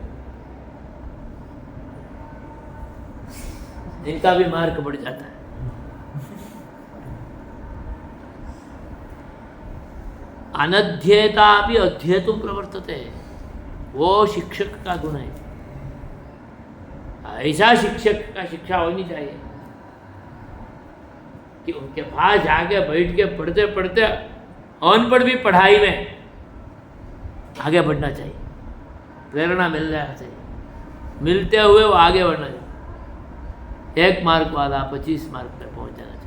इनका भी मार्ग बढ़ जाता है। अनध्येतापि अध्येतुं प्रवर्तते, वो शिक्षक का गुण है। ऐसा शिक्षक का शिक्षा होनी चाहिए कि उनके पास जाके बैठ के पढ़ते पढ़ते अनपढ़ भी पढ़ाई में आगे बढ़ना चाहिए, प्रेरणा मिल जाना चाहिए, मिलते हुए वो आगे बढ़ना चाहिए। 1 मार्क वाला 25 मार्क पर पहुंच जाना चाहिए।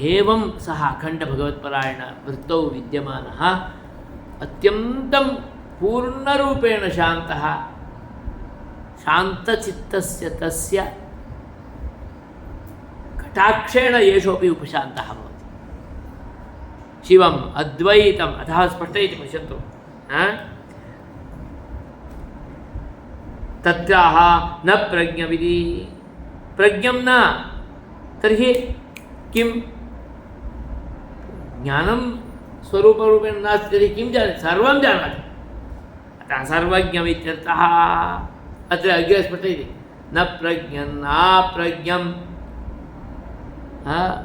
एवं सह अखंड भगवत्परायण वृत्तौ विद्यमानः अत्यन्तं पूर्णरूपेण शान्तः, शान्तचित्तस्य तस्य कटाक्षेण येषोऽपि उपशान्तः भवति। शिवम् अद्वैतम्, अतः स्पष्टम् इति पश्यन्तु, तत्राह न प्रज्ञविति, प्रज्ञं न, तर्हि किं ज्ञानं स्वरूपरूपेण नास्ति, तर्हि किं जानाति, सर्वं जानाति, अतः सर्वज्ञमित्यर्थः। अत्र अग्रे स्पष्टयति, न प्रज्ञं नाप्रज्ञम्,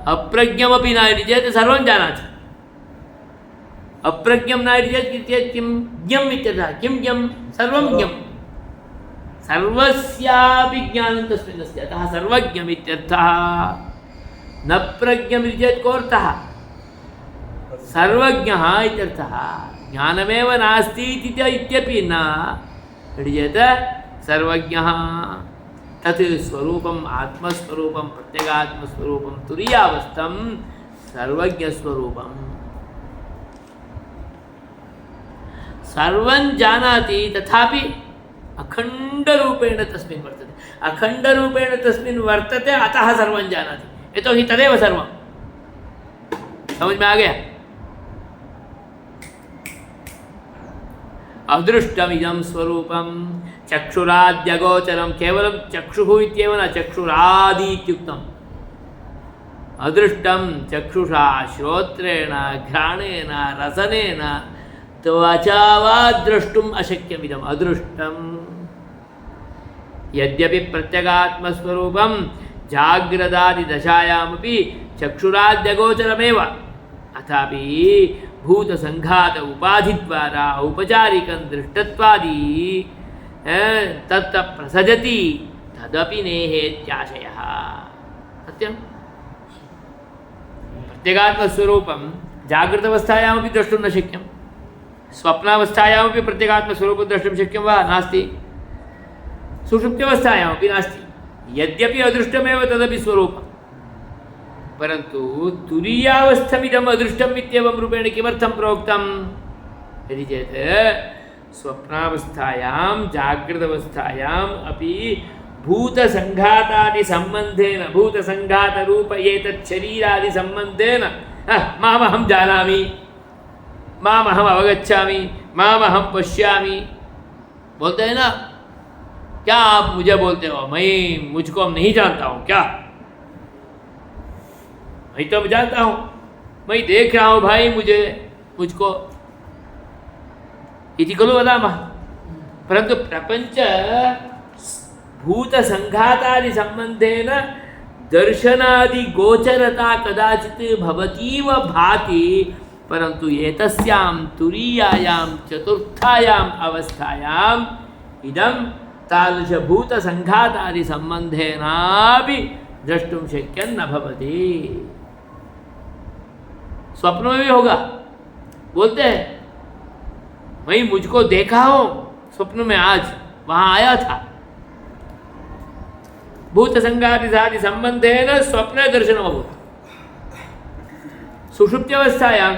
अप्रज्ञमपि न इति चेत् सर्वं जानाति, अप्रज्ञं न इति चेत् किं ज्ञम् इत्यर्थः। किं ज्ञं, सर्वं ज्ञं, सर्वस्यापि ज्ञानं तस्मिन् अस्ति, अतः सर्वज्ञमित्यर्थः। न प्रज्ञमिति चेत् कोऽर्थः, सर्वज्ञः इत्यर्थः। ज्ञानमेव नास्ति इत्यपि न इति चेत् सर्वज्ञः, तत् स्वरूपम् आत्मस्वरूपं प्रत्यगात्मस्वरूपं तुरीयावस्थं सर्वज्ञस्वरूपम्। सर्वं जानाति तथापि अखण्डरूपेण तस्मिन् वर्तते, अखण्डरूपेण तस्मिन् वर्तते, अतः सर्वं जानाति, यतोहि तदेव सर्वं। समझ में आ गया? अदृष्टमिदं स्वरूपं चक्षुराद्यगोचरं, केवलं चक्षुः इत्येव न, चक्षुरादि इत्युक्तम्। अदृष्टं चक्षुषा श्रोत्रेण घ्राणेन रसनेन त्वचा वा द्रष्टुम् अशक्यमिदम् अदृष्टम्। यद्यपि प्रत्यगात्मस्वरूपं जाग्रदादिदशायामपि चक्षुराद्यगोचरमेव, अथापि भूतसङ्घात उपाधिद्वारा औपचारिकं दृष्टत्वादि तत् प्रसजति तदपि नेहेत्याशयः। सत्यं प्रत्यगात्मस्वरूपं जागृतावस्थायामपि द्रष्टुं न शक्यं, स्वप्नावस्थायामपि प्रत्यगात्मस्वरूपं द्रष्टुं शक्यं वा? नास्ति। सुषुप्त्यावस्थायामपि नास्ति। यद्यपि अदृष्टमेव तदपि स्वरूपं, परन्तु तुरीयावस्थमिदम् अदृष्टम् इत्येवं रूपेण किमर्थं प्रोक्तम् इति चेत् स्वप्नावस्थायां जागृतावस्थायाम् अपि भूतसङ्घातादिसम्बन्धेन, भूतसङ्घातरूप एतत् शरीरादिसम्बन्धेन मामहं जानामि, मामहम् अवगच्छामि, मामहं पश्यामि, बोलते हैं ना? क्या आप मुझे बोलते हो? मैं मुझको नहीं जानता हूँ क्या? मैं तो जानता हूँ, मैं देख रहा हूँ भाई मुझको इति खलु वदामः। परन्तु प्रपञ्च भूतसङ्घातादिसम्बन्धेन दर्शनादिगोचरता कदाचित् भवतीव भाति, परन्तु एतस्यां तुरीयायां चतुर्थायाम् अवस्थायाम् इदं तादृशभूतसङ्घातादिसम्बन्धेनापि द्रष्टुं शक्यं न भवति। स्वप्न में भी होगा, बोलते हैं मैं मुझको देखा हूँ स्वप्न में, आज वहाँ आया था। भूतसङ्घातादि संबंधेन स्वप्न दर्शन अभूत्। सुषुप्त्यावस्थायां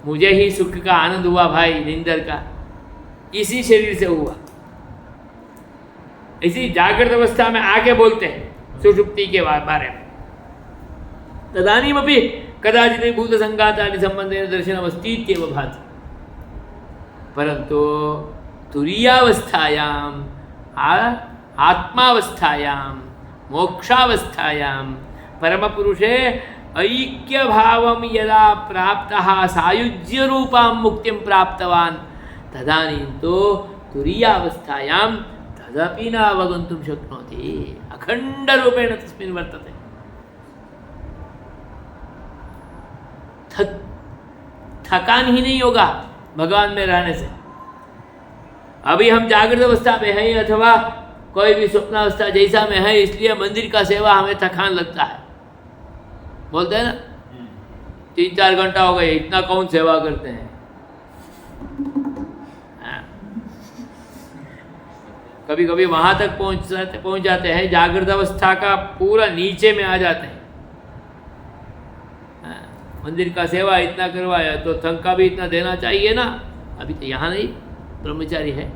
मुझे ही सुख का आनंद हुआ भाई, नींदर का, इसी शरीर से हुआ। इसी जागृत अवस्था में आके बोलते हैं सुषुप्ति के बारे में। तदानीमपि कदाचित् भूतसङ्घातादि संबंधेन दर्शनमस्ति इत्येव भाति, परन्तु तुरीयावस्थायां, आत्मावस्थायां, मोक्षावस्थायां परमपुरुषे ऐक्यभावं यदा प्राप्तः, सायुज्यरूपां मुक्तिं प्राप्तवान्, तदानीं तो तुरीयावस्थायां तदपि न अवगन्तुं शक्नोति, अखण्डरूपेण तस्मिन् वर्तते। थकान ही नहीं होगा भगवान में रहने से। अभी हम जागृत अवस्था में हैं अथवा कोई भी स्वप्नावस्था जैसा में है, इसलिए मंदिर का सेवा हमें थकान लगता है, बोलते हैं ना 3-4 घंटा हो गए, इतना कौन सेवा करते हैं। कभी कभी वहाँ तक पहुँच जाते हैं, जागृत अवस्था का पूरा नीचे में आ जाते हैं। मंदिर का सेवा इतना करवाया तो तनख्वाह भी इतना देना चाहिए ना। अभी तो यहाँ नहीं, ब्रह्मचारी है,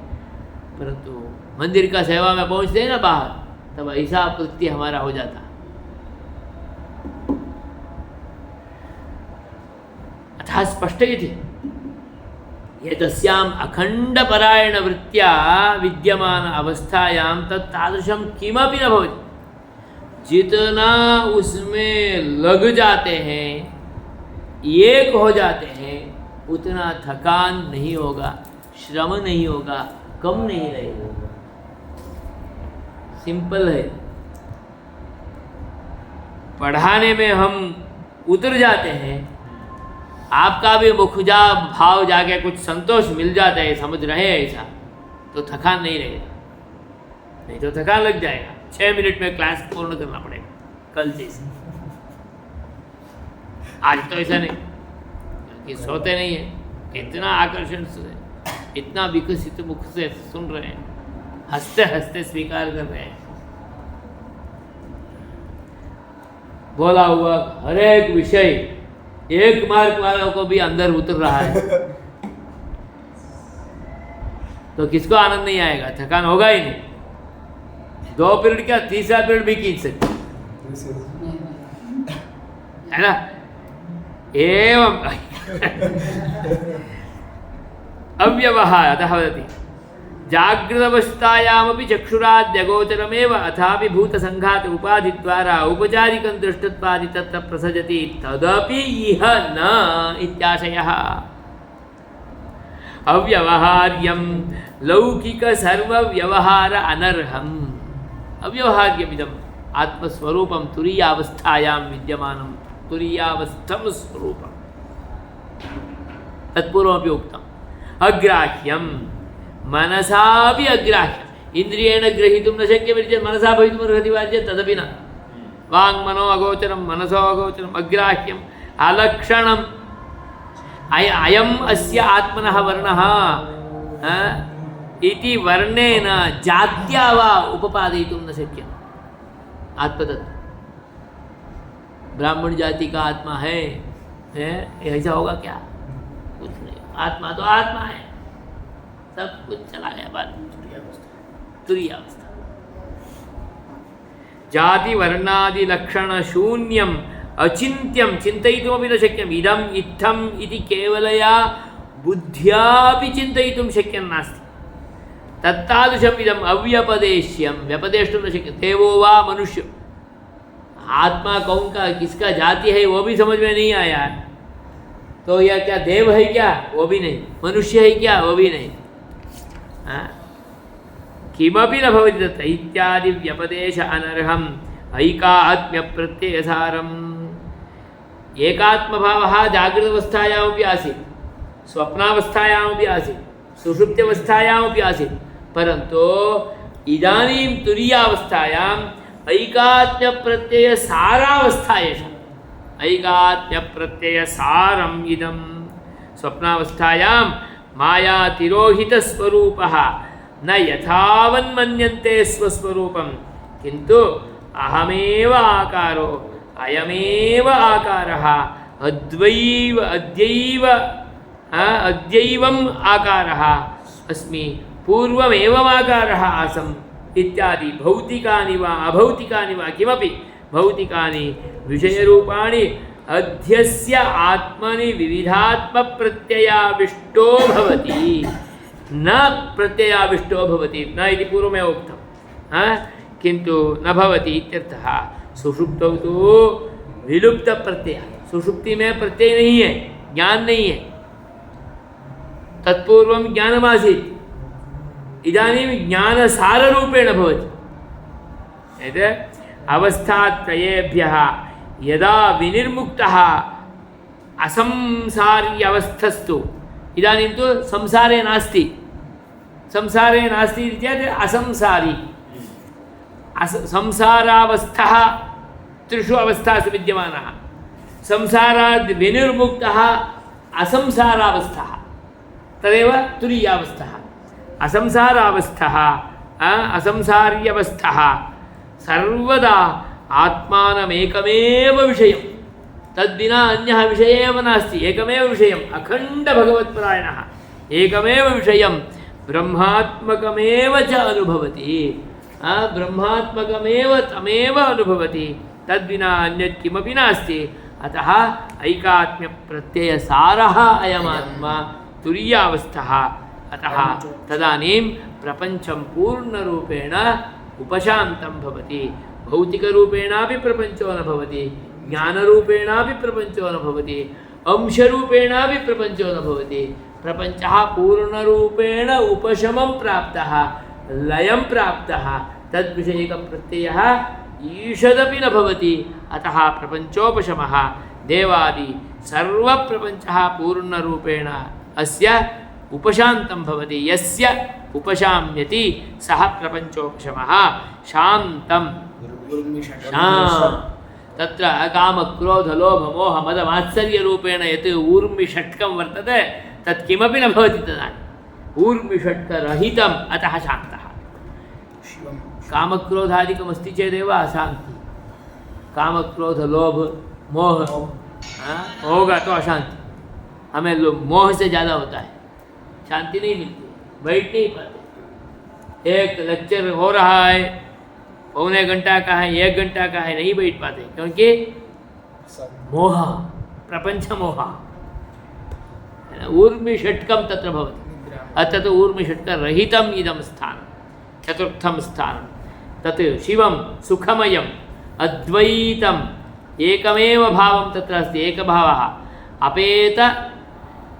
परंतु मंदिर का सेवा में पहुँचते हैं ना बाहर, तब ऐसा कृत्य हमारा हो जाता। अतः स्पष्ट इति एतस्याम् अखण्डपरायणवृत्त्या विद्यमान अवस्थायां तत्तादृशं किमपि न भवति। जितना उसमें लग जाते हैं, एक हो जाते हैं, उतना थकान नहीं होगा, श्रम नहीं होगा, कम नहीं रहेगा। सिंपल है। पढ़ाने में हम उतर जाते हैं, आपका भी मुखुजा भाव जाके कुछ संतोष मिल जाता है, समझ रहे हैं ऐसा, तो थकान नहीं रहेगा। नहीं तो थकान लग जाएगा। 6 मिनट में क्लास पूर्ण करना पड़ेगा, कल जैसे। आज तो ऐसा नहीं, क्योंकि सोते नहीं है, इतना आकर्षण से, इतना विकसित मुख से सुन रहे हैं, हंसते हंसते स्वीकार कर रहे हैं। बोला हुआ हर एक विषय 1 मार्क वालों को भी अंदर उतर रहा है, तो किसको आनंद नहीं आएगा? थकान होगा ही नहीं। 2 पीरियड क्या, 3रा पीरियड भी खींच सकते है ना। एवम् अव्यवहारतः वदति जागृतवस्थायामपि चक्षुराद्यगोचरमेव अथापि भूतसङ्घात उपाधिद्वारा औपचारिकं दृष्टत्वादि तत्र प्रसजति तदपि इह न इत्याशयः। अव्यवहार्यं लौकिक सर्वव्यवहार अनर्हम्। अव्यवहार्यमिदम् आत्मस्वरूपं तुरीयावस्थायां विद्यमानं तुरीयावस्थं स्वरूपं तत्पूर्वमपि उक्तम्। अग्राह्यं मनसापि अग्राह्यम्, इन्द्रियेण ग्रहीतुं न शक्यमिति चेत् मनसा भवितुमर्हति वा चेत् तदपि न। वाङ्मनो अगोचरं मनसो अगोचरम् अग्राह्यम् अलक्षणम्। अयम् अस्य आत्मनः वर्णः इति वर्णेन जात्या वा उपपादयितुं न शक्यम्। आत्मतत्व ब्राह्मण जाति का आत्मा है ऐसा होगा क्या? कुछ नहीं, आत्मा तो आत्मा है, सब कुछ चला गया बाद तुरीयावस्था। जाति वर्णादि लक्षण शून्यम अचिन्त्यं चिन्तयितुमपि न शक्यम्। इदम् इत्थम् इति केवलया बुद्ध्यापि चिन्तयितुं शक्यं नास्ति। तत्तादृशम् इदम् अव्यपदेश्यं, व्यपदेष्टुं न शक्यं। देवो वा मनुष्य, आत्मा कौन का किसका जाति है वो भी समझ में नहीं आया, तो यह क्या देव है क्या? वो भी नहीं। मनुष्य है क्या? वो भी नहीं। किमपि न भवति तत्र इत्यादि व्यपदेश अनर्हम् ऐकात्म्य प्रत्ययसारम्। एकात्मभावः जागृतावस्थायामपि आसीत्, स्वप्नावस्थायामपि आसीत्, सुषुप्त्यवस्थायामपि आसीत्, परन्तु इदानीं तुरीयावस्थायाम् ऐकात्म्य प्रत्यय सारावस्था एषा। ऐकात्म्य प्रत्यय सारम् इदं। स्वप्नावस्थायां माया तिरोहित स्वरूपः न यथावन्मन्यन्ते स्वस्वरूपं, किन्तु अहमेव आकारो अयमेव आकारः अद्यैवम् आकारः अस्मि पूर्वमेवम् आकारः आसम् इत्यादि भौतिकानि वा अभौतिकानि वा किमपि भौतिकानि विषयरूपाणि अध्यस्य आत्मनि विविधात्मप्रत्ययाविष्टो भवति, न प्रत्ययाविष्टो भवति। न इति पूर्वमेव उक्तं, किन्तु न भवति इत्यर्थः। सुषुप्तौ तु विलुप्त प्रत्यय, सुषुप्ति में प्रत्यय नहीं है, ज्ञान नहीं है। तत्पूर्वं ज्ञानमासीत्, इदानीं ज्ञानसाररूपेण भवति। एतत् अवस्थात्रयेभ्यः यदा विनिर्मुक्तः असंसार्यवस्थस्तु, इदानीं तु संसारे नास्ति, संसारे नास्ति इति चेत् असंसारी। संसारावस्थः त्रिषु अवस्थासु विद्यमानः, संसारात् विनिर्मुक्तः असंसारावस्थः, तदेव तुरीयावस्थः। असंसारावस्थः असंसार्यवस्थः सर्वदा आत्मानमेकमेव विषयं, तद्विना अन्यः विषयः एव नास्ति। एकमेव विषयम्, अखण्डभगवत्परायणः एकमेव विषयं ब्रह्मात्मकमेव च अनुभवति, ब्रह्मात्मकमेव तमेव अनुभवति, तद्विना अन्यत् किमपि नास्ति। अतः ऐकात्म्यप्रत्ययसारः अयमात्मा तुरीयावस्थः। अतः तदानीं प्रपञ्चं पूर्णरूपेण उपशान्तं भवति। भौतिकरूपेणापि प्रपञ्चो न भवति, ज्ञानरूपेणापि प्रपञ्चो न भवति, अंशरूपेणापि प्रपञ्चो न भवति। प्रपञ्चः पूर्णरूपेण उपशमं प्राप्तः, लयं प्राप्तः, तद्विषयकप्रत्ययः ईषदपि न भवति। अतः प्रपञ्चोपशमः देवादि सर्वप्रपञ्चः पूर्णरूपेण अस्य उपशान्तं भवति। यस्य उपशाम्यति सः प्रपञ्चोपशमः शान्तं। तत्र कामक्रोधलोभमोहमदमात्सर्यरूपेण यत् ऊर्मिषट्कं वर्तते तत् किमपि न भवति तदानीम्, ऊर्मिषट्करहितम्, अतः शान्तः। कामक्रोधादिकमस्ति चेदेव अशान्ति। कामक्रोधलोभ मोह होगा तो अशांति। हमें मोह से ज़्यादा होता है, शांति नहीं मिलती, बैठ नहीं पाते। एक लेक्चर हो रहा है, पौने घंटा का है, 1 घंटा का है, नहीं बैठ पाते, क्योंकि मोह प्रपञ्चमोहः ऊर्मिषट्कं तत्र भवति अत्र तु ऊर्मिषट्करहितम् इदं स्थानं चतुर्थं स्थानं तत् शिवं सुखमयम् अद्वैतम् एकमेव भावं तत्र अस्ति एकभावः अपेत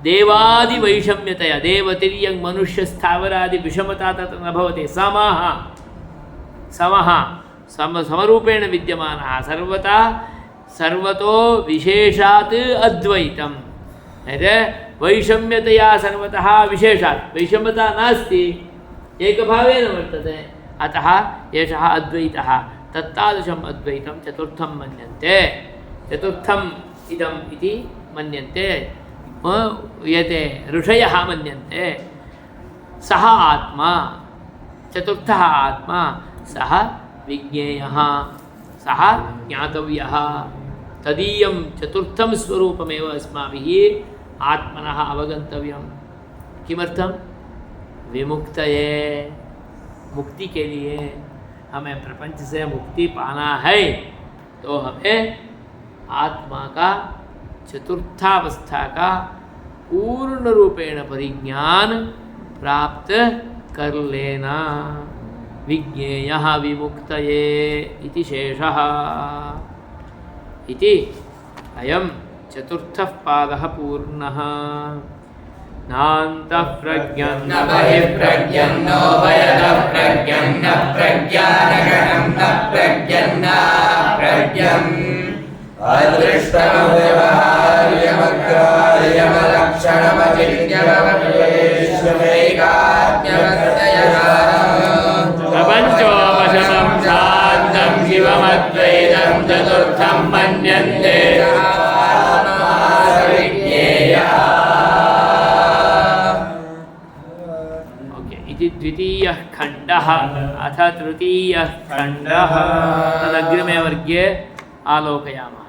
देवादिवैषम्यतया देवतिर्यं मनुष्यस्थावरादि विषमता तत्र न भवति समः समरूपेण विद्यमानः सर्वथा सर्वतो विशेषात् अद्वैतम् वैषम्यतया सर्वतः विशेषात् वैषम्यता नास्ति एकभावेन वर्तते अतः एषः अद्वैतः तत्तादृशम् अद्वैतं चतुर्थं मन्यन्ते चतुर्थम् इदम् इति मन्यन्ते यते ऋषयः मन्यन्ते सः आत्मा चतुर्थः आत्मा सः विज्ञेयः सः ज्ञातव्यः तदीयं चतुर्थं स्वरूपमेव अस्माभिः आत्मनः अवगन्तव्यं किमर्थं विमुक्तये मुक्ति के लिए हमें प्रपंच से मुक्ति पाना है तो हमें आत्मा का चतुर्थावस्था का पूर्ण रूपेण परिज्ञान प्राप्त कर लेना विज्ञेयः विमुक्तये इति शेषः इति अयं चतुर्थः पादः पूर्णः नान्तः प्रज्ञं न बहिः प्रज्ञं नो वयतः प्रज्ञं न प्रज्ञानगणं न प्रज्ञं प्रज्ञम् प्रपञ्चोपशमं शान्तं शिवमद्वैतं चतुर्थं मन्यन्ते इति द्वितीयः खण्डः अथ तृतीयः खण्डः तदग्रिमे वर्गे आलोकयामः।